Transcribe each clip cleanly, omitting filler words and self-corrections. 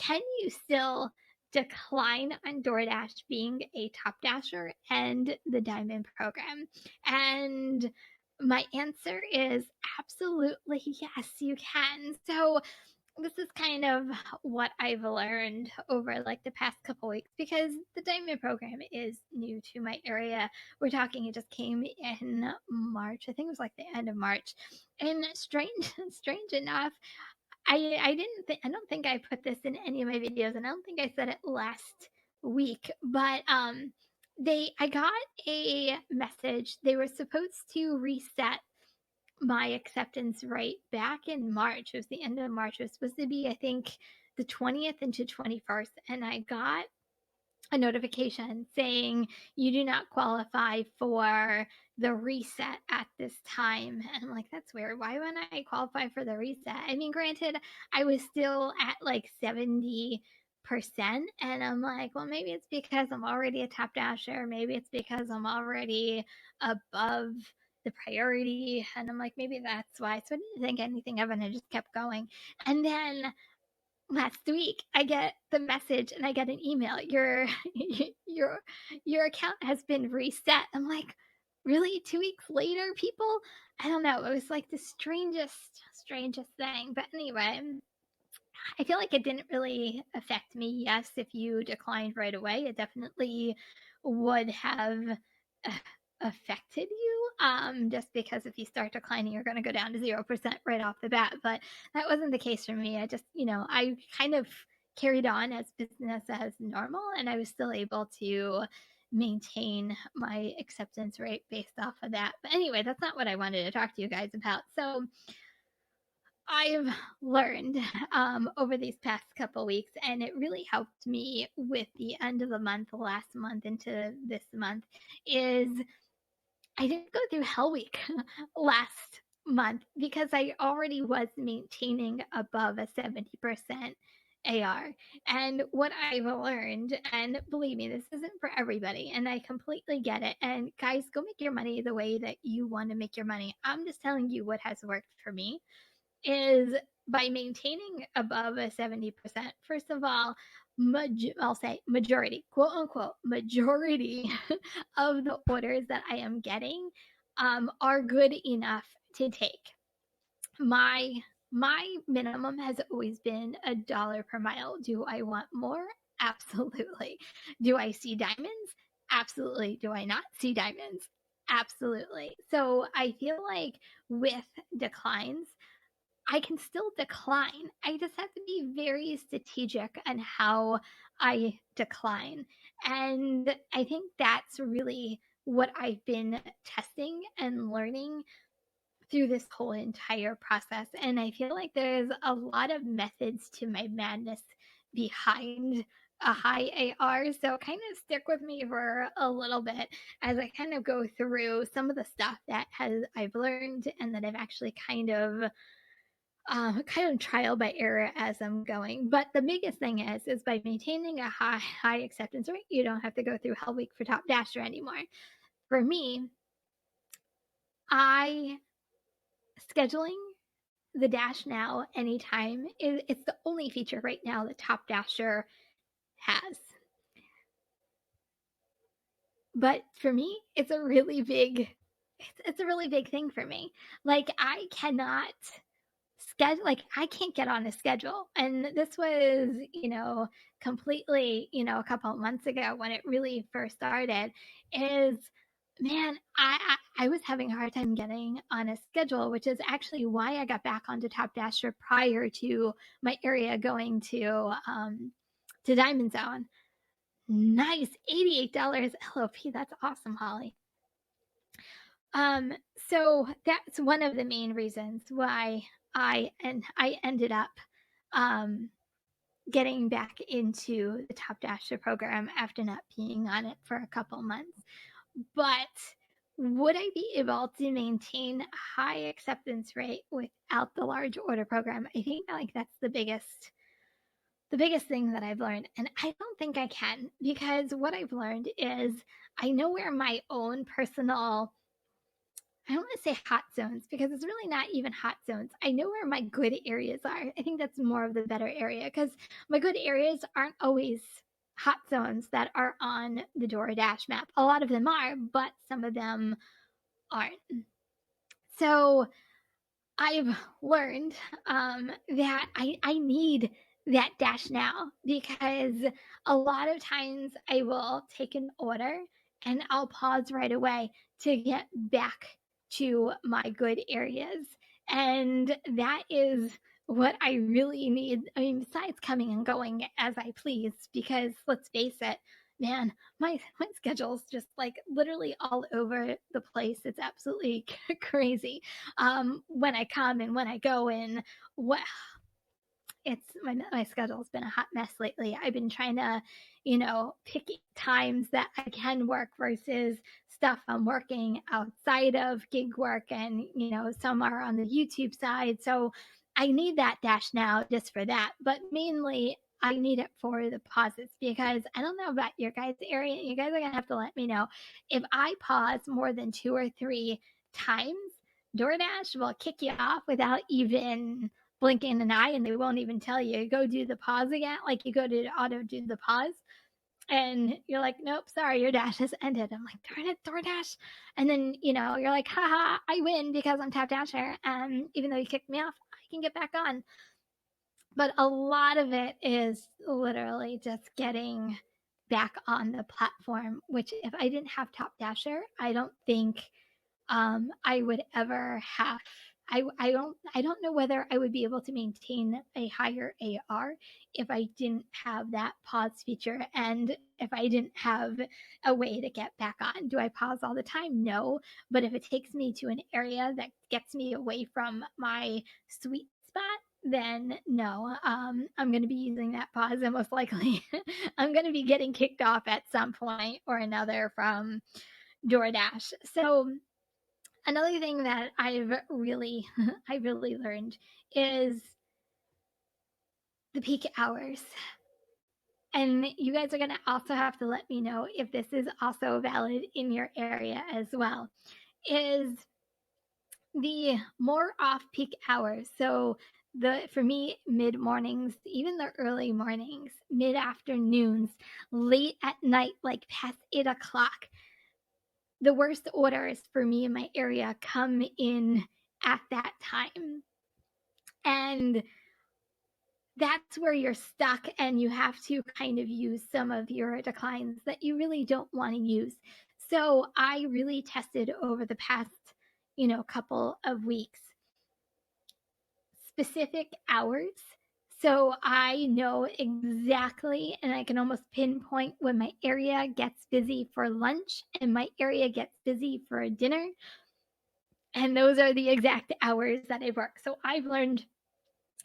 can you still decline on DoorDash being a top dasher and the diamond program? And my answer is absolutely yes, you can. So this is kind of what I've learned over like the past couple weeks, because the diamond program is new to my area. We're talking, it just came in March. I think it was like the end of March. And strange enough, I don't think I put this in any of my videos, and I don't think I said it last week, but I got a message. They were supposed to reset my acceptance rate back in March. It was the end of March. It was supposed to be, I think, the 20th into 21st. And I got a notification saying you do not qualify for the reset at this time. And I'm like, that's weird. Why wouldn't I qualify for the reset? I mean, granted, I was still at like 70%. And I'm like, well, maybe it's because I'm already a top dasher. Maybe it's because I'm already above the priority. And I'm like, maybe that's why. So I didn't think anything of it. And I just kept going. And then last week I get the message and I get an email. Your your account has been reset. I'm like, really? 2 weeks later, people? I don't know. It was like the strangest thing. But anyway, I feel like it didn't really affect me. Yes, if you declined right away, it definitely would have uh, affected you. Just because if you start declining, you're going to go down to 0% right off the bat. But that wasn't the case for me. I just, I kind of carried on as business as normal, and I was still able to maintain my acceptance rate based off of that. But anyway, that's not what I wanted to talk to you guys about. So I've learned over these past couple weeks, and it really helped me with the end of the month, last month into this month, is I didn't go through Hell Week last month because I already was maintaining above a 70% AR. And what I've learned, and believe me, this isn't for everybody, and I completely get it. And guys, go make your money the way that you want to make your money. I'm just telling you what has worked for me is by maintaining above a 70%. First of all, I'll say majority, quote unquote, majority of the orders that I am getting are good enough to take. My minimum has always been $1 per mile. Do I want more? Absolutely. Do I see diamonds? Absolutely. Do I not see diamonds? Absolutely. So I feel like with declines, I can still decline. I just have to be very strategic on how I decline. And I think that's really what I've been testing and learning through this whole entire process. And I feel like there's a lot of methods to my madness behind a high AR. So kind of stick with me for a little bit as I kind of go through some of the stuff that I've learned and that I've actually kind of trial by error as I'm going. But the biggest thing is by maintaining a high acceptance rate, you don't have to go through Hell Week for Top Dasher anymore. For me, I scheduling the dash now anytime it's the only feature right now that Top Dasher has. But for me, it's a really big thing for me. Like I cannot schedule, like I can't get on a schedule. And this was, completely, a couple of months ago when it really first started, is man, I was having a hard time getting on a schedule, which is actually why I got back onto Top Dasher prior to my area going to Diamond Zone. Nice, $88 LOP. That's awesome, Holly. So that's one of the main reasons why I ended up getting back into the Top Dasher program after not being on it for a couple months. But would I be able to maintain a high acceptance rate without the large order program? I think like that's the biggest thing that I've learned. And I don't think I can, because what I've learned is I know where my own personal I don't want to say hot zones because it's really not even hot zones. I know where my good areas are. I think that's more of the better area because my good areas aren't always hot zones that are on the Doordash map. A lot of them are, but some of them aren't. So I've learned that I need that dash now because a lot of times I will take an order and I'll pause right away to get back to my good areas. And that is what I really need. I mean, besides coming and going as I please, because let's face it, man, my schedule's just like literally all over the place. It's absolutely crazy when I come and when I go and what it's my schedule's been a hot mess lately. I've been trying to, pick times that I can work versus stuff I'm working outside of gig work and, some are on the YouTube side. So I need that dash now just for that, but mainly I need it for the pauses because I don't know about your guys' area. You guys are going to have to let me know if I pause more than 2 or 3 times. DoorDash will kick you off without even blinking an eye and they won't even tell you go do the pause again. Like you go to auto do the pause and you're like, nope, sorry, your dash has ended. I'm like, darn it, DoorDash. And then, you're like, haha, I win because I'm Tap Dasher. And even though you kicked me off, I can get back on. But a lot of it is literally just getting back on the platform, which if I didn't have Top Dasher, I don't think I would ever have. I don't know whether I would be able to maintain a higher AR if I didn't have that pause feature and if I didn't have a way to get back on. Do I pause all the time? No, but if it takes me to an area that gets me away from my sweet spot, then no, I'm going to be using that pause and most likely I'm going to be getting kicked off at some point or another from DoorDash. So another thing that I've really I really learned is the peak hours. And you guys are going to also have to let me know if this is also valid in your area as well. Is the more off peak hours. So for me, mid mornings, even the early mornings, mid afternoons, late at night, like past 8 o'clock, the worst orders for me in my area come in at that time. And that's where you're stuck and you have to kind of use some of your declines that you really don't want to use. So I really tested over the past, couple of weeks specific hours. So I know exactly and I can almost pinpoint when my area gets busy for lunch and my area gets busy for dinner. And those are the exact hours that I work. So I've learned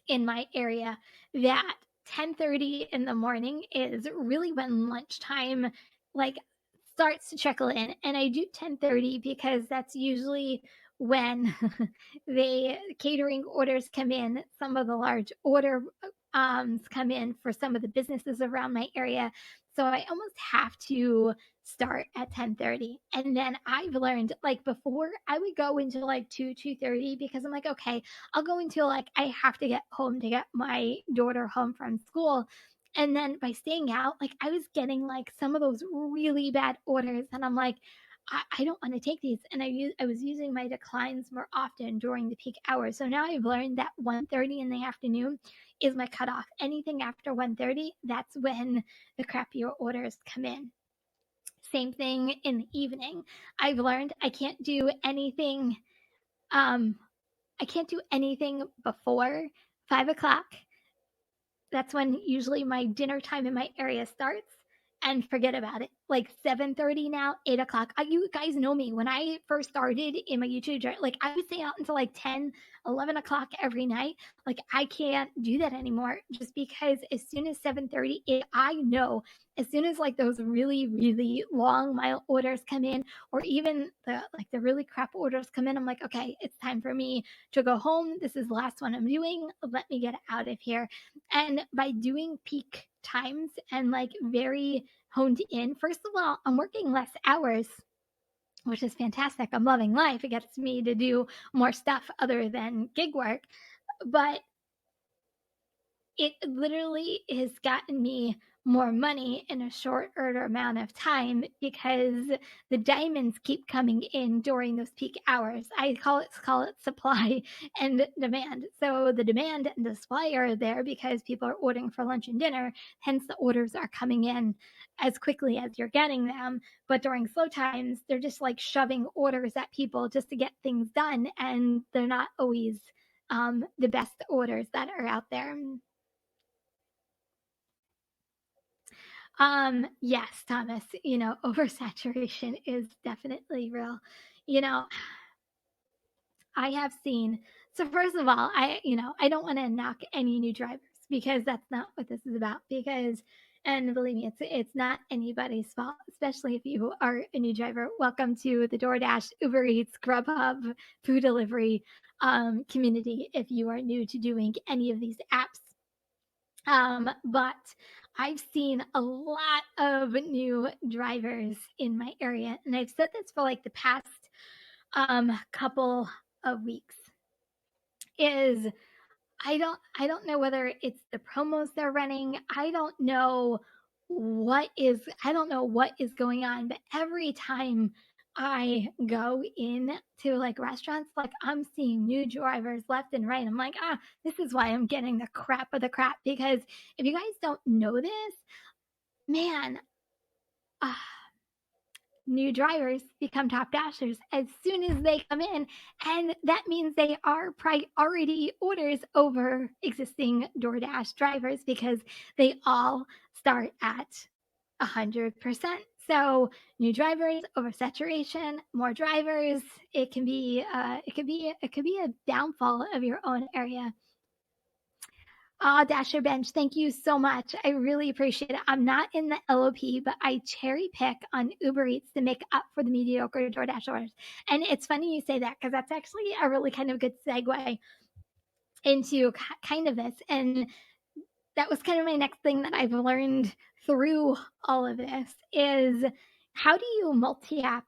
in my area that 10:30 in the morning is really when lunchtime like starts to trickle in, and I do 10:30 because that's usually when the catering orders come in. Some of the large order come in for some of the businesses around my area, so I almost have to start at 10:30. And then I've learned like before I would go until like 2:30 because I'm like, okay, I'll go until like I have to get home to get my daughter home from school. And then by staying out, like I was getting like some of those really bad orders, and I'm like, I don't want to take these. And I was using my declines more often during the peak hours. So now I've learned that 1:30 in the afternoon is my cutoff. Anything after 1:30, that's when the crappier orders come in. Same thing in the evening. I've learned um I can't do anything before 5 o'clock. That's when usually my dinner time in my area starts, and forget about it. Like 7:30 now, 8 o'clock. You guys know me. When I first started in my YouTube journey, like I would stay out until like 10, 11 o'clock every night. Like I can't do that anymore just because as soon as 7:30, I know as soon as like those really, really long mile orders come in, or even the really crap orders come in, I'm like, okay, it's time for me to go home. This is the last one I'm doing. Let me get out of here. And by doing peak times and like very honed in, first of all, I'm working less hours which is fantastic. I'm loving life. It gets me to do more stuff other than gig work. But it literally has gotten me more money in a shorter amount of time because the diamonds keep coming in during those peak hours. I call it supply and demand. So the demand and the supply are there because people are ordering for lunch and dinner, hence the orders are coming in as quickly as you're getting them. But during slow times, they're just like shoving orders at people just to get things done, and they're not always the best orders that are out there. Yes, Thomas, oversaturation is definitely real. You know, I have seen, so first of all, I don't want to knock any new drivers because that's not what this is about. Because, and believe me, it's not anybody's fault, especially if you are a new driver. Welcome to the Doordash, Uber Eats, Grubhub, food delivery community if you are new to doing any of these apps. But I've seen a lot of new drivers in my area, and I've said this for like the past couple of weeks. Is I don't know whether it's the promos they're running. I don't know what is going on, but every time I go in to like restaurants, like I'm seeing new drivers left and right. I'm like, this is why I'm getting the crap of the crap. Because if you guys don't know this, man, uh, new drivers become top dashers as soon as they come in, and that means they are priority orders over existing DoorDash drivers because they all start at 100%. So new drivers, oversaturation, more drivers. It could be a downfall of your own area. Dasher Bench, thank you so much. I really appreciate it. I'm not in the LOP, but I cherry pick on Uber Eats to make up for the mediocre DoorDash orders. And it's funny you say that because that's actually a really kind of good segue into kind of this. And that was kind of my next thing that I've learned through all of this is how do you multi-app?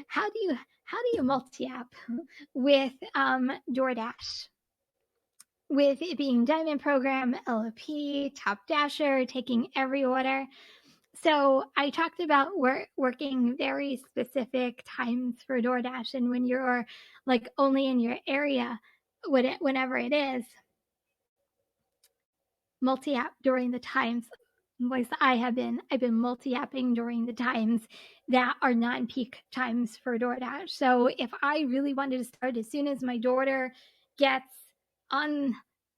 how do you multi-app with DoorDash? With it being Diamond Program, LOP, Top Dasher, taking every order. So I talked about working very specific times for DoorDash, and when you're like only in your area, whenever it is, multi-app during the times. Like I've been multi-apping during the times that are non-peak times for DoorDash. So if I really wanted to start as soon as my daughter gets on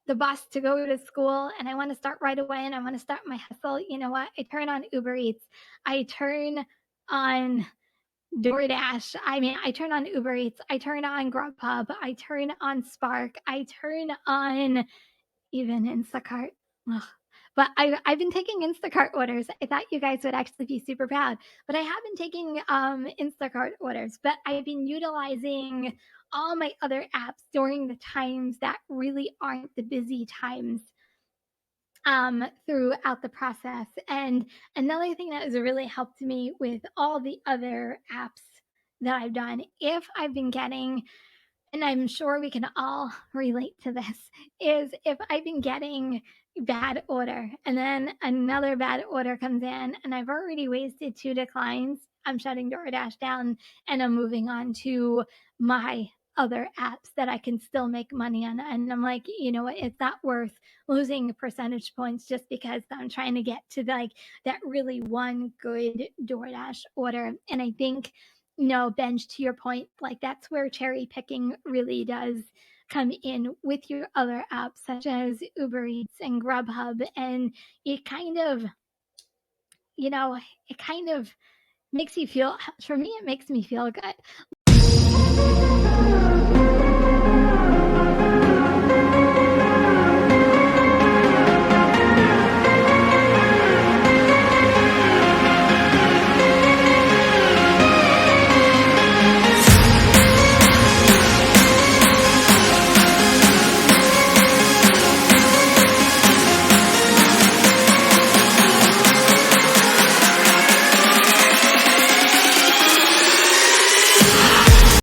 the bus to go to school and I want to start right away and I want to start my hustle, you know what? I turn on Uber Eats. I turn on DoorDash. I turn on Uber Eats. I turn on Grubhub. I turn on Spark. I turn on even Instacart. Ugh. But I've been taking Instacart orders. I thought you guys would actually be super proud. But I have been taking Instacart orders. But I've been utilizing all my other apps during the times that really aren't the busy times throughout the process. And another thing that has really helped me with all the other apps that I've done, if I've been getting, and I'm sure we can all relate to this, is if I've been getting bad order and then another bad order comes in and I've already wasted 2 declines, I'm shutting DoorDash down and I'm moving on to my other apps that I can still make money on. And I'm like, you know what? It's not worth losing percentage points just because I'm trying to get to like that really one good DoorDash order. And I think, Benj, to your point, like that's where cherry picking really does come in with your other apps such as Uber Eats and Grubhub. And it kind of, it kind of makes you feel, for me, it makes me feel good.